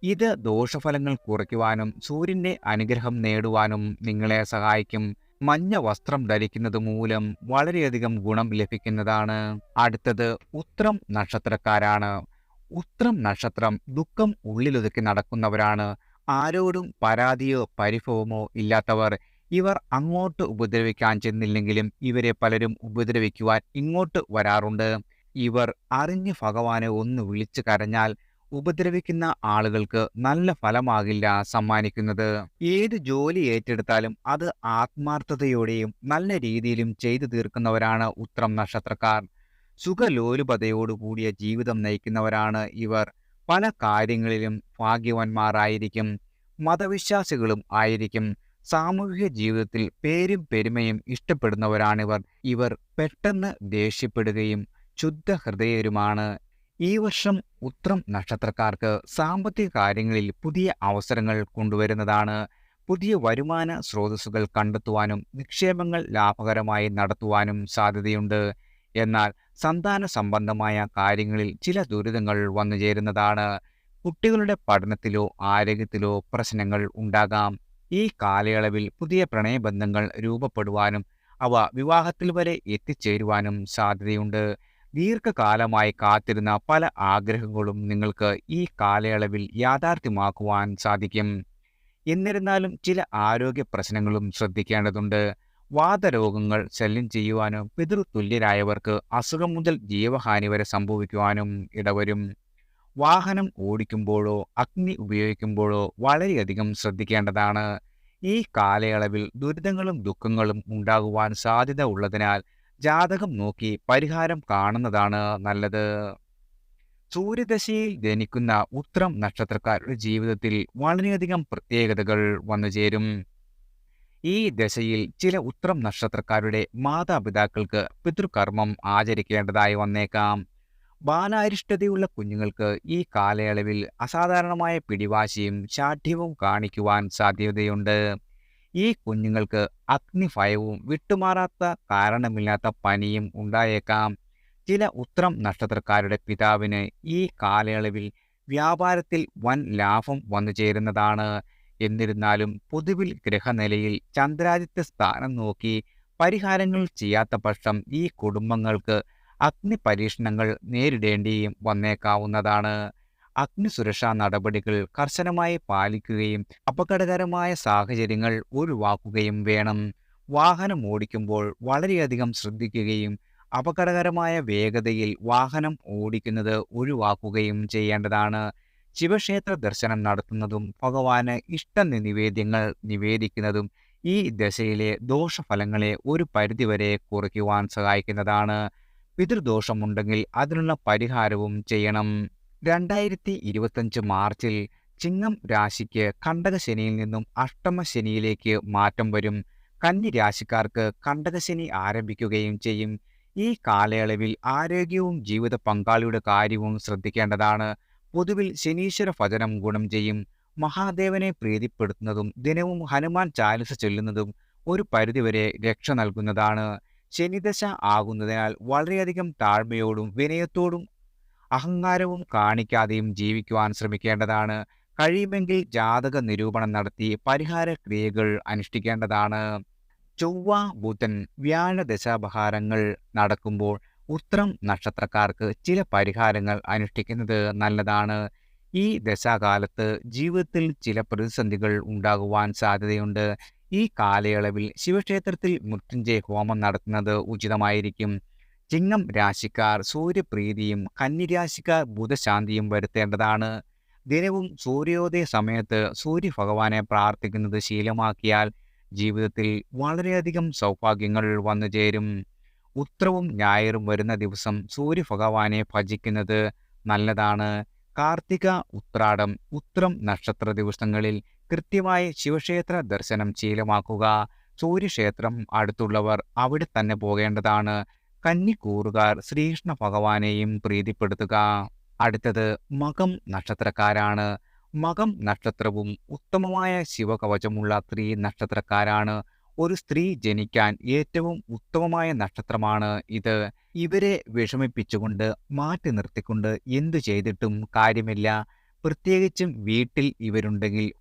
ഇത് ദോഷഫലങ്ങൾ കുറയ്ക്കുവാനും സൂര്യന്റെ അനുഗ്രഹം നേടുവാനും നിങ്ങളെ സഹായിക്കും. മഞ്ഞ വസ്ത്രം ധരിക്കുന്നത് മൂലം വളരെയധികം ഗുണം ലഭിക്കുന്നതാണ്. അടുത്തത് ഉത്രം നക്ഷത്രക്കാരാണ്. ഉത്രം നക്ഷത്രം ദുഃഖം ഉള്ളിലൊതുക്കി നടക്കുന്നവരാണ്. ആരോടും പരാതിയോ പരിഭവമോ ഇല്ലാത്തവർ. ഇവർ അങ്ങോട്ട് ഉപദ്രവിക്കാൻ ചെന്നില്ലെങ്കിലും ഇവരെ പലരും ഉപദ്രവിക്കുവാൻ ഇങ്ങോട്ട് വരാറുണ്ട്. ഇവർ അറിഞ്ഞ് ഭഗവാനെ ഒന്ന് വിളിച്ചു കരഞ്ഞാൽ ഉപദ്രവിക്കുന്ന ആളുകൾക്ക് നല്ല ഫലമാകില്ല സമ്മാനിക്കുന്നത്. ഏത് ജോലി ഏറ്റെടുത്താലും അത് ആത്മാർത്ഥതയോടെയും നല്ല രീതിയിലും ചെയ്തു തീർക്കുന്നവരാണ് ഉത്രം നക്ഷത്രക്കാർ. സുഖലോലുപതയോടുകൂടിയ ജീവിതം നയിക്കുന്നവരാണ് ഇവർ. പല കാര്യങ്ങളിലും ഭാഗ്യവാന്മാരായിരിക്കും. മതവിശ്വാസികളും ആയിരിക്കും. സാമൂഹിക ജീവിതത്തിൽ പേരും പെരുമയും ഇഷ്ടപ്പെടുന്നവരാണിവർ. ഇവർ പെട്ടെന്ന് ദേഷ്യപ്പെടുകയും ശുദ്ധ ഹൃദയരുമാണ്. ഈ വർഷം ഉത്രം നക്ഷത്രക്കാർക്ക് സാമ്പത്തിക കാര്യങ്ങളിൽ പുതിയ അവസരങ്ങൾ കൊണ്ടുവരുന്നതാണ്. പുതിയ വരുമാന സ്രോതസ്സുകൾ കണ്ടെത്തുവാനും നിക്ഷേപങ്ങൾ ലാഭകരമായി നടത്തുവാനും സാധ്യതയുണ്ട്. എന്നാൽ സന്താന സംബന്ധമായ കാര്യങ്ങളിൽ ചില ദുരിതങ്ങൾ വന്നുചേരുന്നതാണ്. കുട്ടികളുടെ പഠനത്തിലോ ആരോഗ്യത്തിലോ പ്രശ്നങ്ങൾ ഉണ്ടാകാം. ഈ കാലയളവിൽ പുതിയ പ്രണയബന്ധങ്ങൾ രൂപപ്പെടുവാനും അവ വിവാഹത്തിൽ വരെ എത്തിച്ചേരുവാനും സാധ്യതയുണ്ട്. ദീർഘകാലമായി കാത്തിരുന്ന പല ആഗ്രഹങ്ങളും നിങ്ങൾക്ക് ഈ കാലയളവിൽ യാഥാർത്ഥ്യമാക്കുവാൻ സാധിക്കും. എന്നിരുന്നാലും ചില ആരോഗ്യ പ്രശ്നങ്ങളും ശ്രദ്ധിക്കേണ്ടതുണ്ട്. വാതരോഗങ്ങൾ ശല്യം ചെയ്യുവാനും പിതൃതുല്യരായവർക്ക് അസുഖം മുതൽ ജീവഹാനി വരെ സംഭവിക്കുവാനും ഇടവരും. വാഹനം ഓടിക്കുമ്പോഴോ അഗ്നി ഉപയോഗിക്കുമ്പോഴോ വളരെയധികം ശ്രദ്ധിക്കേണ്ടതാണ്. ഈ കാലയളവിൽ ദുരിതങ്ങളും ദുഃഖങ്ങളും ഉണ്ടാകുവാൻ സാധ്യത ഉള്ളതിനാൽ ജാതകം നോക്കി പരിഹാരം കാണുന്നതാണ് നല്ലത്. സൂര്യദശയിൽ ജനിക്കുന്ന ഉത്രം നക്ഷത്രക്കാരുടെ ജീവിതത്തിൽ വളരെയധികം പ്രത്യേകതകൾ വന്നുചേരും. ഈ ദശയിൽ ചില ഉത്രം നക്ഷത്രക്കാരുടെ മാതാപിതാക്കൾക്ക് പിതൃകർമ്മം ആചരിക്കേണ്ടതായി വന്നേക്കാം. ബാലാരിഷ്ടതയുള്ള കുഞ്ഞുങ്ങൾക്ക് ഈ കാലയളവിൽ അസാധാരണമായ പിടിവാശിയും ശാഠ്യവും കാണിക്കുവാൻ സാധ്യതയുണ്ട്. ഈ കുഞ്ഞുങ്ങൾക്ക് അഗ്നിഭയവും വിട്ടുമാറാത്ത കാരണമില്ലാത്ത പനിയും ഉണ്ടായേക്കാം. ചില ഉത്രം നക്ഷത്രക്കാരുടെ പിതാവിന് ഈ കാലയളവിൽ വ്യാപാരത്തിൽ വൻ ലാഭം വന്നുചേരുന്നതാണ്. എന്നിരുന്നാലും പൊതുവിൽ ഗ്രഹനിലയിൽ ചന്ദ്രാദിത്യ സ്ഥാനം നോക്കി പരിഹാരങ്ങൾ ചെയ്യാത്ത പക്ഷം ഈ കുടുംബങ്ങൾക്ക് അഗ്നി പരീക്ഷണങ്ങൾ നേരിടേണ്ടിയും വന്നേക്കാവുന്നതാണ്. അഗ്നിസുരക്ഷാ നടപടികൾ കർശനമായി പാലിക്കുകയും അപകടകരമായ സാഹചര്യങ്ങൾ ഒഴിവാക്കുകയും വേണം. വാഹനം ഓടിക്കുമ്പോൾ വളരെയധികം ശ്രദ്ധിക്കുകയും അപകടകരമായ വേഗതയിൽ വാഹനം ഓടിക്കുന്നത് ഒഴിവാക്കുകയും ചെയ്യേണ്ടതാണ്. ശിവക്ഷേത്ര ദർശനം നടത്തുന്നതും ഭഗവാന് നിവേദ്യങ്ങൾ നിവേദിക്കുന്നതും ഈ ദശയിലെ ദോഷഫലങ്ങളെ ഒരു പരിധിവരെ കുറയ്ക്കുവാൻ സഹായിക്കുന്നതാണ്. പിതൃദോഷമുണ്ടെങ്കിൽ അതിനുള്ള പരിഹാരവും ചെയ്യണം. 2025 മാർച്ചിൽ ചിങ്ങം രാശിക്ക് കണ്ടകശനിയിൽ നിന്നും അഷ്ടമശനിയിലേക്ക് മാറ്റം വരും. കന്നി രാശിക്കാർക്ക് കണ്ടകശനി ആരംഭിക്കുകയും ചെയ്യും. ഈ കാലയളവിൽ ആരോഗ്യവും ജീവിത പങ്കാളിയുടെ കാര്യവും ശ്രദ്ധിക്കേണ്ടതാണ്. പൊതുവിൽ ശനീശ്വര ഭജനം ഗുണം ചെയ്യും. മഹാദേവനെ പ്രീതിപ്പെടുത്തുന്നതും ദിനവും ഹനുമാൻ ചാലിസ ചൊല്ലുന്നതും ഒരു പരിധിവരെ രക്ഷ നൽകുന്നതാണ്. ശനിദശ ആകുന്നതിനാൽ വളരെയധികം താഴ്മയോടും വിനയത്തോടും അഹങ്കാരവും കാണിക്കാതെയും ജീവിക്കുവാൻ ശ്രമിക്കേണ്ടതാണ്. കഴിയുമെങ്കിൽ ജാതക നിരൂപണം നടത്തി പരിഹാര ക്രിയകൾ അനുഷ്ഠിക്കേണ്ടതാണ്. ചൊവ്വ, ബുധൻ, വ്യാഴ ദശാപഹാരങ്ങൾ നടക്കുമ്പോൾ ഉത്രം നക്ഷത്രക്കാർക്ക് ചില പരിഹാരങ്ങൾ അനുഷ്ഠിക്കുന്നത് നല്ലതാണ്. ഈ ദശാകാലത്ത് ജീവിതത്തിൽ ചില പ്രതിസന്ധികൾ ഉണ്ടാകുവാൻ സാധ്യതയുണ്ട്. ഈ കാലയളവിൽ ശിവക്ഷേത്രത്തിൽ മൃത്യുഞ്ജയ ഹോമം നടത്തുന്നത് ഉചിതമായിരിക്കും. ചിങ്ങം രാശിക്കാർ സൂര്യപ്രീതിയും കന്നി രാശിക്കാർ ബുധശാന്തിയും വരുത്തേണ്ടതാണ്. ദിനവും സൂര്യോദയ സമയത്ത് സൂര്യഭഗവാനെ പ്രാർത്ഥിക്കുന്നത് ശീലമാക്കിയാൽ ജീവിതത്തിൽ വളരെയധികം സൗഭാഗ്യങ്ങൾ വന്നു ചേരും. ഉത്രവും ഞായറും വരുന്ന ദിവസം സൂര്യഭഗവാനെ ഭജിക്കുന്നത് നല്ലതാണ്. കാർത്തിക, ഉത്രാടം, ഉത്രം നക്ഷത്ര ദിവസങ്ങളിൽ കൃത്യമായി ശിവക്ഷേത്ര ദർശനം ശീലമാക്കുക. സൂര്യക്ഷേത്രം അടുത്തുള്ളവർ അവിടെ തന്നെ പോകേണ്ടതാണ്. കന്നിക്കൂറുകാർ ശ്രീകൃഷ്ണ ഭഗവാനെയും പ്രീതിപ്പെടുത്തുക. അടുത്തത് മകം നക്ഷത്രക്കാരാണ്. മകം നക്ഷത്രവും ഉത്തമമായ ശിവകവചമുള്ള സ്ത്രീ നക്ഷത്രക്കാരാണ്. ഒരു സ്ത്രീ ജനിക്കാൻ ഏറ്റവും ഉത്തമമായ നക്ഷത്രമാണ് ഇത്. ഇവരെ വിഷമിപ്പിച്ചുകൊണ്ട് മാറ്റി നിർത്തിക്കൊണ്ട് എന്തു ചെയ്തിട്ടും കാര്യമില്ല. പ്രത്യേകിച്ചും വീട്ടിൽ ഇവരുണ്ടെങ്കിൽ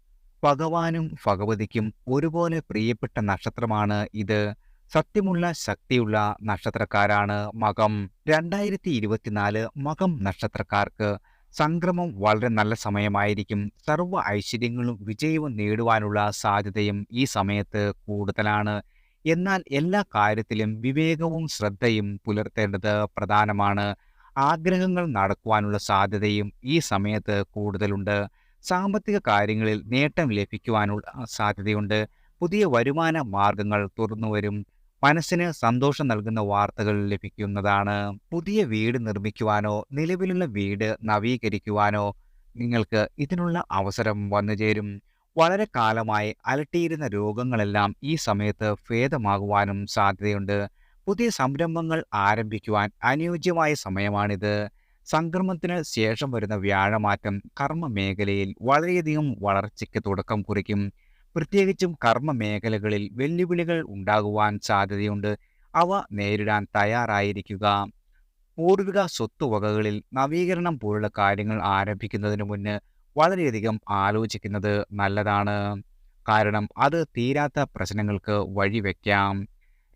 ഭഗവാനും ഭഗവതിക്കും ഒരുപോലെ പ്രിയപ്പെട്ട നക്ഷത്രമാണ് ഇത്. സത്യമുള്ള ശക്തിയുള്ള നക്ഷത്രക്കാരാണ് മകം. 2024 മകം നക്ഷത്രക്കാർക്ക് സംക്രമം വളരെ നല്ല സമയമായിരിക്കും. സർവ്വ ഐശ്വര്യങ്ങളും വിജയവും നേടുവാനുള്ള സാധ്യതയും ഈ സമയത്ത് കൂടുതലാണ്. എന്നാൽ എല്ലാ കാര്യത്തിലും വിവേകവും ശ്രദ്ധയും പുലർത്തേണ്ടത് പ്രധാനമാണ്. ആഗ്രഹങ്ങൾ നടക്കുവാനുള്ള സാധ്യതയും ഈ സമയത്ത് കൂടുതലുണ്ട്. സാമ്പത്തിക കാര്യങ്ങളിൽ നേട്ടം ലഭിക്കുവാനുള്ള സാധ്യതയുണ്ട്. പുതിയ വരുമാന മാർഗങ്ങൾ തുറന്നുവരും. മനസ്സിന് സന്തോഷം നൽകുന്ന വാർത്തകൾ ലഭിക്കുന്നതാണ്. പുതിയ വീട് നിർമ്മിക്കുവാനോ നിലവിലുള്ള വീട് നവീകരിക്കുവാനോ നിങ്ങൾക്ക് ഇതിനുള്ള അവസരം വന്നുചേരും. വളരെ കാലമായി അലട്ടിയിരുന്ന രോഗങ്ങളെല്ലാം ഈ സമയത്ത് ഭേദമാകുവാനും സാധ്യതയുണ്ട്. പുതിയ സംരംഭങ്ങൾ ആരംഭിക്കുവാൻ അനുയോജ്യമായ സമയമാണിത്. സംക്രമണത്തിന് ശേഷം വരുന്ന വ്യാഴമാറ്റം കർമ്മ മേഖലയിൽ വളരെയധികം വളർച്ചയ്ക്ക് തുടക്കം കുറിക്കും. പ്രത്യേകിച്ചും കർമ്മ മേഖലകളിൽ വെല്ലുവിളികൾ ഉണ്ടാകുവാൻ സാധ്യതയുണ്ട്. അവ നേരിടാൻ തയ്യാറായിരിക്കുക. പൂർവിക സ്വത്തുവകകളിൽ നവീകരണം പോലുള്ള കാര്യങ്ങൾ ആരംഭിക്കുന്നതിന് മുന്ന് വളരെയധികം ആലോചിക്കുന്നത് നല്ലതാണ്. കാരണം അത് തീരാത്ത പ്രശ്നങ്ങൾക്ക് വഴിവെക്കാം.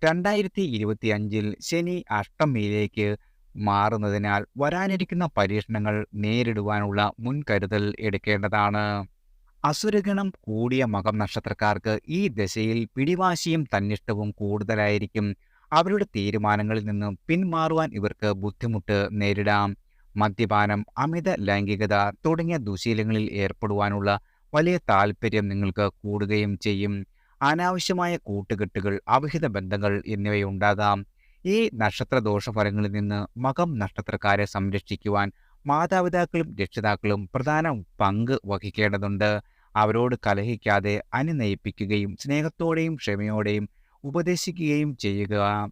2025 ശനി അഷ്ടമിയിലേക്ക് മാറുന്നതിനാൽ വരാനിരിക്കുന്ന പരീക്ഷണങ്ങൾ നേരിടുവാനുള്ള മുൻകരുതൽ എടുക്കേണ്ടതാണ്. അസുരഗണം കൂടിയ മകം നക്ഷത്രക്കാർക്ക് ഈ ദശയിൽ പിടിവാശിയും തന്നിഷ്ടവും കൂടുതലായിരിക്കും. അവരുടെ തീരുമാനങ്ങളിൽ നിന്നും പിന്മാറുവാൻ ഇവർക്ക് ബുദ്ധിമുട്ട് നേരിടാം. മദ്യപാനം, അമിത ലൈംഗികത തുടങ്ങിയ ദുശീലങ്ങളിൽ ഏർപ്പെടുവാനുള്ള വലിയ താല്പര്യം നിങ്ങൾക്ക് കൂടുകയും ചെയ്യും. അനാവശ്യമായ കൂട്ടുകെട്ടുകൾ, അവിഹിത ബന്ധങ്ങൾ എന്നിവയുണ്ടാകാം. ഈ നക്ഷത്ര ദോഷഫലങ്ങളിൽ നിന്ന് മകം നക്ഷത്രക്കാരെ സംരക്ഷിക്കുവാൻ മാതാപിതാക്കളും രക്ഷിതാക്കളും പ്രധാന പങ്ക് വഹിക്കേണ്ടതുണ്ട്. അവരോട് കലഹിക്കാതെ അനുനയിപ്പിക്കുകയും സ്നേഹത്തോടെയും ക്ഷമയോടെയും ഉപദേശിക്കുകയും ചെയ്യുക.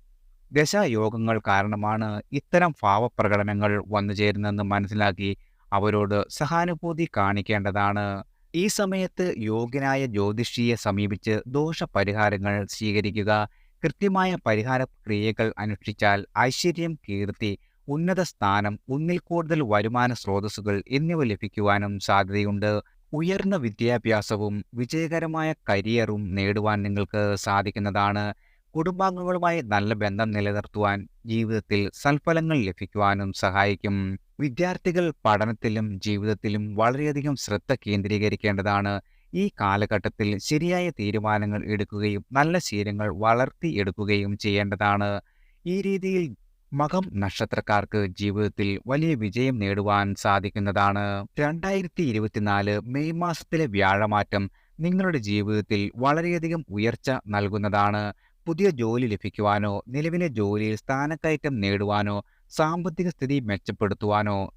ദശായോഗങ്ങൾ കാരണമാണ് ഇത്തരം ഭാവപ്രകടനങ്ങൾ വന്നുചേരുന്നതെന്ന് മനസ്സിലാക്കി അവരോട് സഹാനുഭൂതി കാണിക്കേണ്ടതാണ്. ഈ സമയത്ത് യോഗ്യനായ ജ്യോതിഷിയെ സമീപിച്ച് ദോഷപരിഹാരങ്ങൾ സ്വീകരിക്കുക. കൃത്യമായ പരിഹാര ക്രിയകൾ അനുഷ്ഠിച്ചാൽ ഐശ്വര്യം, കീർത്തി, ഉന്നത സ്ഥാനം, ഒന്നിൽ കൂടുതൽ വരുമാന സ്രോതസ്സുകൾ എന്നിവ ലഭിക്കുവാനും സാധ്യതയുണ്ട്. ഉയർന്ന വിദ്യാഭ്യാസവും വിജയകരമായ കരിയറും നേടുവാൻ നിങ്ങൾക്ക് സാധിക്കുന്നതാണ്. കുടുംബാംഗങ്ങളുമായി നല്ല ബന്ധം നിലനിർത്തുവാൻ ജീവിതത്തിൽ സൽഫലങ്ങൾ ലഭിക്കുവാനും സഹായിക്കും. വിദ്യാർത്ഥികൾ പഠനത്തിലും ജീവിതത്തിലും വളരെയധികം ശ്രദ്ധ കേന്ദ്രീകരിക്കേണ്ടതാണ്. ഈ കാലഘട്ടത്തിൽ ശരിയായ തീരുമാനങ്ങൾ എടുക്കുകയും നല്ല ശീലങ്ങൾ വളർത്തിയെടുക്കുകയും ചെയ്യേണ്ടതാണ്. ഈ രീതിയിൽ മകം നക്ഷത്രക്കാർക്ക് ജീവിതത്തിൽ വലിയ വിജയം നേടുവാൻ സാധിക്കുന്നതാണ്. 2024 മെയ് മാസത്തിലെ വ്യാഴമാറ്റം നിങ്ങളുടെ ജീവിതത്തിൽ വളരെയധികം ഉയർച്ച നൽകുന്നതാണ്. പുതിയ ജോലി ലഭിക്കുവാനോ നിലവിലെ ജോലിയിൽ സ്ഥാനക്കയറ്റം നേടുവാനോ സാമ്പത്തിക സ്ഥിതി മെച്ചപ്പെടുത്തുവാനോ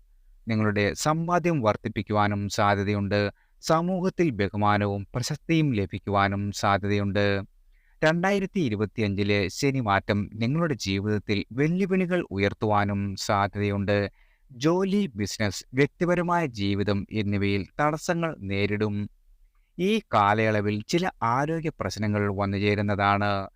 നിങ്ങളുടെ സമ്പാദ്യം വർദ്ധിപ്പിക്കുവാനും സാധ്യതയുണ്ട്. സമൂഹത്തിൽ ബഹുമാനവും പ്രശസ്തിയും ലഭിക്കുവാനും സാധ്യതയുണ്ട്. 2025 ശനി മാറ്റം നിങ്ങളുടെ ജീവിതത്തിൽ വെല്ലുവിളികൾ ഉയർത്തുവാനും സാധ്യതയുണ്ട്. ജോലി, ബിസിനസ്, വ്യക്തിപരമായ ജീവിതം എന്നിവയിൽ തടസ്സങ്ങൾ നേരിടും. ഈ കാലയളവിൽ ചില ആരോഗ്യ പ്രശ്നങ്ങൾ വന്നുചേരുന്നതാണ്.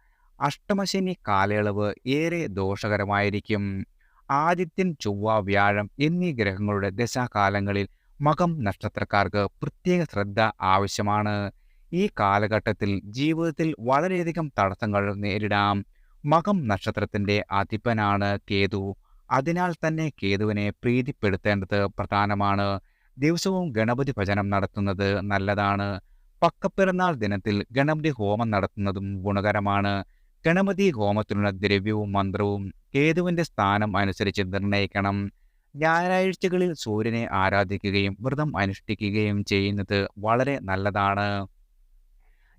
അഷ്ടമശനി കാലയളവ് ഏറെ ദോഷകരമായിരിക്കും. ആദിത്യൻ, ചൊവ്വ, വ്യാഴം എന്നീ ഗ്രഹങ്ങളുടെ ദശാകാലങ്ങളിൽ മകം നക്ഷത്രക്കാർക്ക് പ്രത്യേക ശ്രദ്ധ ആവശ്യമാണ്. ഈ കാലഘട്ടത്തിൽ ജീവിതത്തിൽ വളരെയധികം തടസ്സങ്ങൾ നേരിടാം. മകം നക്ഷത്രത്തിന്റെ അധിപനാണ് കേതു. അതിനാൽ തന്നെ കേതുവിനെ പ്രീതിപ്പെടുത്തേണ്ടത് പ്രധാനമാണ്. ദിവസവും ഗണപതി ഭജനം നടത്തുന്നത് നല്ലതാണ്. പക്കപ്പിറന്നാൾ ദിനത്തിൽ ഗണപതി ഹോമം നടത്തുന്നതും ഗുണകരമാണ്. ഗണപതി ഹോമത്തിനുള്ള ദ്രവ്യവും മന്ത്രവും കേതുവിന്റെ സ്ഥാനം അനുസരിച്ച് നിർണ്ണയിക്കണം. ഞായറാഴ്ചകളിൽ സൂര്യനെ ആരാധിക്കുകയും വ്രതം അനുഷ്ഠിക്കുകയും ചെയ്യുന്നത് വളരെ നല്ലതാണ്.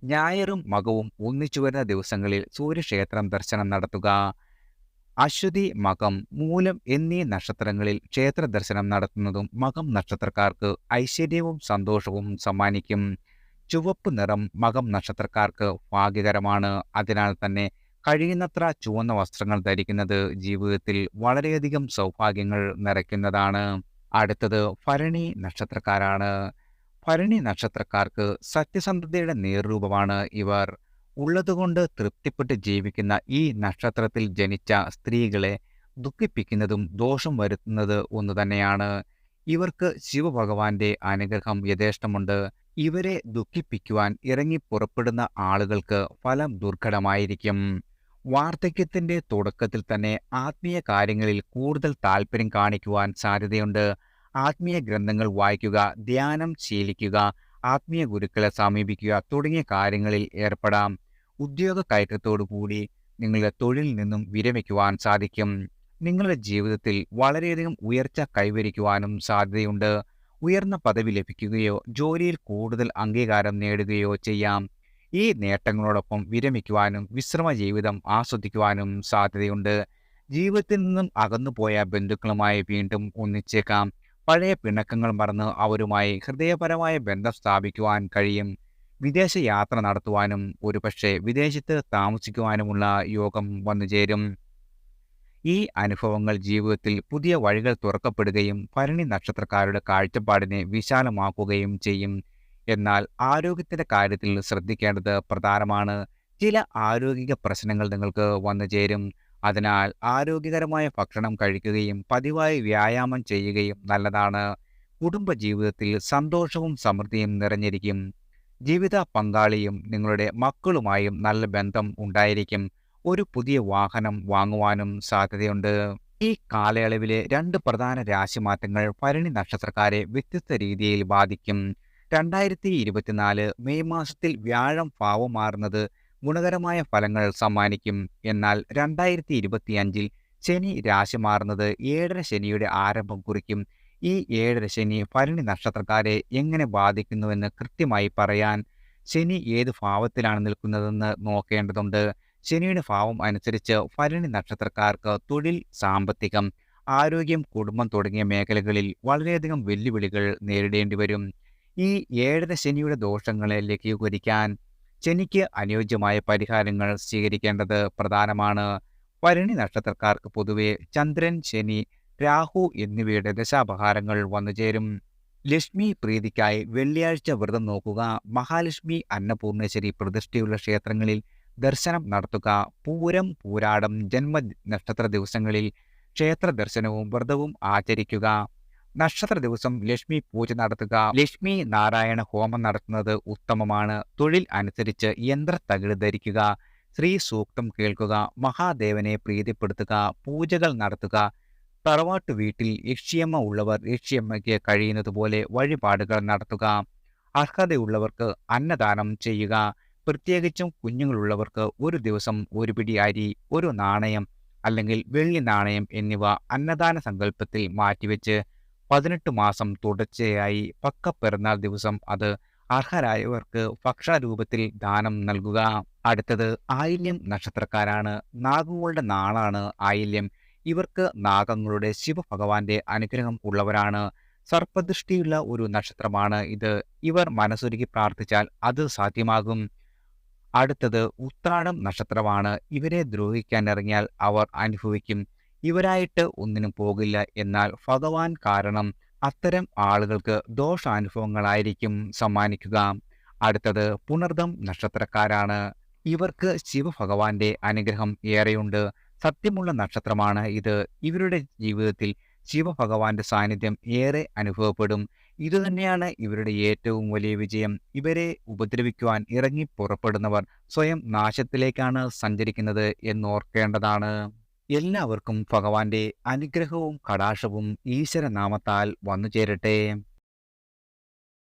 ഞായറും മകവും ഒന്നിച്ചു വരുന്ന ദിവസങ്ങളിൽ സൂര്യക്ഷേത്രം ദർശനം നടത്തുക. അശ്വതി, മകം, മൂലം എന്നീ നക്ഷത്രങ്ങളിൽ ക്ഷേത്ര ദർശനം നടത്തുന്നതും മകം നക്ഷത്രക്കാർക്ക് ഐശ്വര്യവും സന്തോഷവും സമ്മാനിക്കും. ചുവപ്പ് നിറം മകം നക്ഷത്രക്കാർക്ക് ഭാഗ്യകരമാണ്. അതിനാൽ തന്നെ കഴിയുന്നത്ര ചുവന്ന വസ്ത്രങ്ങൾ ധരിക്കുന്നത് ജീവിതത്തിൽ വളരെയധികം സൗഭാഗ്യങ്ങൾ നിറയ്ക്കുന്നതാണ്. അടുത്തത് ഭരണി നക്ഷത്രക്കാരാണ്. ഭരണി നക്ഷത്രക്കാർക്ക് സത്യസന്ധതയുടെ നേർരൂപമാണ് ഇവർ. ഉള്ളതുകൊണ്ട് തൃപ്തിപ്പെട്ട് ജീവിക്കുന്ന ഈ നക്ഷത്രത്തിൽ ജനിച്ച സ്ത്രീകളെ ദുഃഖിപ്പിക്കുന്നതും ദോഷം വരുത്തുന്നത് ഒന്നുതന്നെയാണ്. ഇവർക്ക് ശിവഭഗവാന്റെ അനുഗ്രഹം യഥേഷ്ടമുണ്ട്. ഇവരെ ദുഃഖിപ്പിക്കുവാൻ ഇറങ്ങി പുറപ്പെടുന്ന ആളുകൾക്ക് ഫലം ദുർഘടമായിരിക്കും. വാർദ്ധക്യത്തിന്റെ തുടക്കത്തിൽ തന്നെ ആത്മീയ കാര്യങ്ങളിൽ കൂടുതൽ താല്പര്യം കാണിക്കുവാൻ സാധ്യതയുണ്ട്. ആത്മീയ ഗ്രന്ഥങ്ങൾ വായിക്കുക, ധ്യാനം ശീലിക്കുക, ആത്മീയ ഗുരുക്കളെ സമീപിക്കുക തുടങ്ങിയ കാര്യങ്ങളിൽ ഏർപ്പെടാം. ഉദ്യോഗ കയറ്റത്തോടുകൂടി നിങ്ങളുടെ തൊഴിലിൽ നിന്നും വിരമിക്കുവാൻ സാധിക്കും. നിങ്ങളുടെ ജീവിതത്തിൽ വളരെയധികം ഉയർച്ച കൈവരിക്കുവാനും സാധ്യതയുണ്ട്. ഉയർന്ന പദവി ലഭിക്കുകയോ ജോലിയിൽ കൂടുതൽ അംഗീകാരം നേടുകയോ ചെയ്യാം. ഈ നേട്ടങ്ങളോടൊപ്പം വിരമിക്കുവാനും വിശ്രമ ജീവിതം ആസ്വദിക്കുവാനും സാധ്യതയുണ്ട്. ജീവിതത്തിൽ നിന്നും അകന്നുപോയ ബന്ധുക്കളുമായി വീണ്ടും ഒന്നിച്ചേക്കാം. പഴയ പിണക്കങ്ങൾ മറന്ന് അവരുമായി ഹൃദയപരമായ ബന്ധം സ്ഥാപിക്കുവാൻ കഴിയും. വിദേശ യാത്ര നടത്തുവാനും ഒരുപക്ഷെ വിദേശത്ത് താമസിക്കുവാനുമുള്ള യോഗം വന്നുചേരും. ഈ അനുഭവങ്ങൾ ജീവിതത്തിൽ പുതിയ വഴികൾ തുറക്കപ്പെടുകയും ഭരണി നക്ഷത്രക്കാരുടെ കാഴ്ചപ്പാടിനെ വിശാലമാക്കുകയും ചെയ്യും. എന്നാൽ ആരോഗ്യത്തിന്റെ കാര്യത്തിൽ ശ്രദ്ധിക്കേണ്ടത് പ്രധാനമാണ്. ചില ആരോഗ്യ പ്രശ്നങ്ങൾ നിങ്ങൾക്ക് വന്നുചേരും. അതിനാൽ ആരോഗ്യകരമായ ഭക്ഷണം കഴിക്കുകയും പതിവായി വ്യായാമം ചെയ്യുകയും നല്ലതാണ്. കുടുംബജീവിതത്തിൽ സന്തോഷവും സമൃദ്ധിയും നിറഞ്ഞിരിക്കും. ജീവിത പങ്കാളിയും നിങ്ങളുടെ മക്കളുമായും നല്ല ബന്ധം ഉണ്ടായിരിക്കും. ഒരു പുതിയ വാഹനം വാങ്ങുവാനും സാധ്യതയുണ്ട്. ഈ കാലയളവിലെ രണ്ട് പ്രധാന രാശിമാറ്റങ്ങൾ ഭരണി നക്ഷത്രക്കാരെ വ്യത്യസ്ത രീതിയിൽ ബാധിക്കും. 2024 മെയ് മാസത്തിൽ വ്യാഴം ഭാവം മാറുന്നത് ഗുണകരമായ ഫലങ്ങൾ സമ്മാനിക്കും. എന്നാൽ 2025 ശനി രാശി മാറുന്നത് ഏഴര ശനിയുടെ ആരംഭം കുറിക്കും. ഈ ഏഴര ശനി ഭരണി നക്ഷത്രക്കാരെ എങ്ങനെ ബാധിക്കുന്നുവെന്ന് കൃത്യമായി പറയാൻ ശനി ഏത് ഭാവത്തിലാണ് നിൽക്കുന്നതെന്ന് നോക്കേണ്ടതുണ്ട്. ശനിയുടെ ഭാവം അനുസരിച്ച് ഭരണി നക്ഷത്രക്കാർക്ക് തൊഴിൽ, സാമ്പത്തികം, ആരോഗ്യം, കുടുംബം തുടങ്ങിയ മേഖലകളിൽ വളരെയധികം വെല്ലുവിളികൾ നേരിടേണ്ടി വരും. ഈ ഏഴര ശനിയുടെ ദോഷങ്ങളെ ലഘൂകരിക്കാൻ ശനിക്ക് അനുയോജ്യമായ പരിഹാരങ്ങൾ സ്വീകരിക്കേണ്ടത് പ്രധാനമാണ്. ഭരണി നക്ഷത്രക്കാർക്ക് പൊതുവെ ചന്ദ്രൻ, ശനി, രാഹു എന്നിവയുടെ ദശാപഹാരങ്ങൾ വന്നുചേരും. ലക്ഷ്മി പ്രീതിക്കായി വെള്ളിയാഴ്ച വ്രതം നോക്കുക. മഹാലക്ഷ്മി, അന്നപൂർണേശ്വരി പ്രതിഷ്ഠയുള്ള ക്ഷേത്രങ്ങളിൽ ദർശനം നടത്തുക. പൂരം, പൂരാടം, ജന്മ നക്ഷത്ര ദിവസങ്ങളിൽ ക്ഷേത്ര ദർശനവും വ്രതവും ആചരിക്കുക. നക്ഷത്ര ദിവസം ലക്ഷ്മി പൂജ നടത്തുക. ലക്ഷ്മി നാരായണ ഹോമം നടത്തുന്നത് ഉത്തമമാണ്. തൊഴിൽ അനുസരിച്ച് യന്ത്രത്തകിട് ധരിക്കുക. ശ്രീ സൂക്തം കേൾക്കുക. മഹാദേവനെ പ്രീതിപ്പെടുത്തുക. പൂജകൾ നടത്തുക. തറവാട്ടു വീട്ടിൽ യക്ഷിയമ്മ ഉള്ളവർ യക്ഷിയമ്മയ്ക്ക് കഴിയുന്നതുപോലെ വഴിപാടുകൾ നടത്തുക. അർഹതയുള്ളവർക്ക് അന്നദാനം ചെയ്യുക. പ്രത്യേകിച്ചും കുഞ്ഞുങ്ങളുള്ളവർക്ക് ഒരു ദിവസം ഒരു പിടി അരി, ഒരു നാണയം അല്ലെങ്കിൽ വെള്ളി നാണയം എന്നിവ അന്നദാന സങ്കല്പത്തിൽ മാറ്റിവെച്ച് 18 മാസം തുടർച്ചയായി പക്കപ്പിറന്നാൾ ദിവസം അത് അർഹരായവർക്ക് ഭക്ഷണരൂപത്തിൽ ദാനം നൽകുക. അടുത്തത് ആയില്യം നക്ഷത്രക്കാരാണ്. നാഗങ്ങളുടെ നാളാണ് ആയില്യം. ഇവർക്ക് നാഗങ്ങളുടെ ശിവഭഗവാന്റെ അനുഗ്രഹം ഉള്ളവരാണ്. സർപ്പദൃഷ്ടിയുള്ള ഒരു നക്ഷത്രമാണ് ഇത്. ഇവർ മനസ്സൊരുക്കി പ്രാർത്ഥിച്ചാൽ അത് സാധ്യമാകും. അടുത്തത് ഉത്രാടം നക്ഷത്രമാണ്. ഇവരെ ദ്രോഹിക്കാൻ ഇറങ്ങിയാൽ അവർ അനുഭവിക്കും. ഇവരായിട്ട് ഒന്നിനും പോകില്ല. എന്നാൽ ഭഗവാൻ കാരണം അത്തരം ആളുകൾക്ക് ദോഷാനുഭവങ്ങളായിരിക്കും സമ്മാനിക്കുക. അടുത്തത് പുണർദം നക്ഷത്രക്കാരാണ്. ഇവർക്ക് ശിവഭഗവാന്റെ അനുഗ്രഹം ഏറെയുണ്ട്. സത്യമുള്ള നക്ഷത്രമാണ് ഇത്. ഇവരുടെ ജീവിതത്തിൽ ശിവഭഗവാന്റെ സാന്നിധ്യം ഏറെ അനുഭവപ്പെടും. ഇതുതന്നെയാണ് ഇവരുടെ ഏറ്റവും വലിയ വിജയം. ഇവരെ ഉപദ്രവിക്കുവാൻ ഇറങ്ങി പുറപ്പെടുന്നവർ സ്വയം നാശത്തിലേക്കാണ് സഞ്ചരിക്കുന്നത് എന്നോർക്കേണ്ടതാണ്. എല്ലാവർക്കും ഭഗവാന്റെ അനുഗ്രഹവും കടാക്ഷവും ഈശ്വരനാമത്താൽ വന്നു ചേരട്ടെ.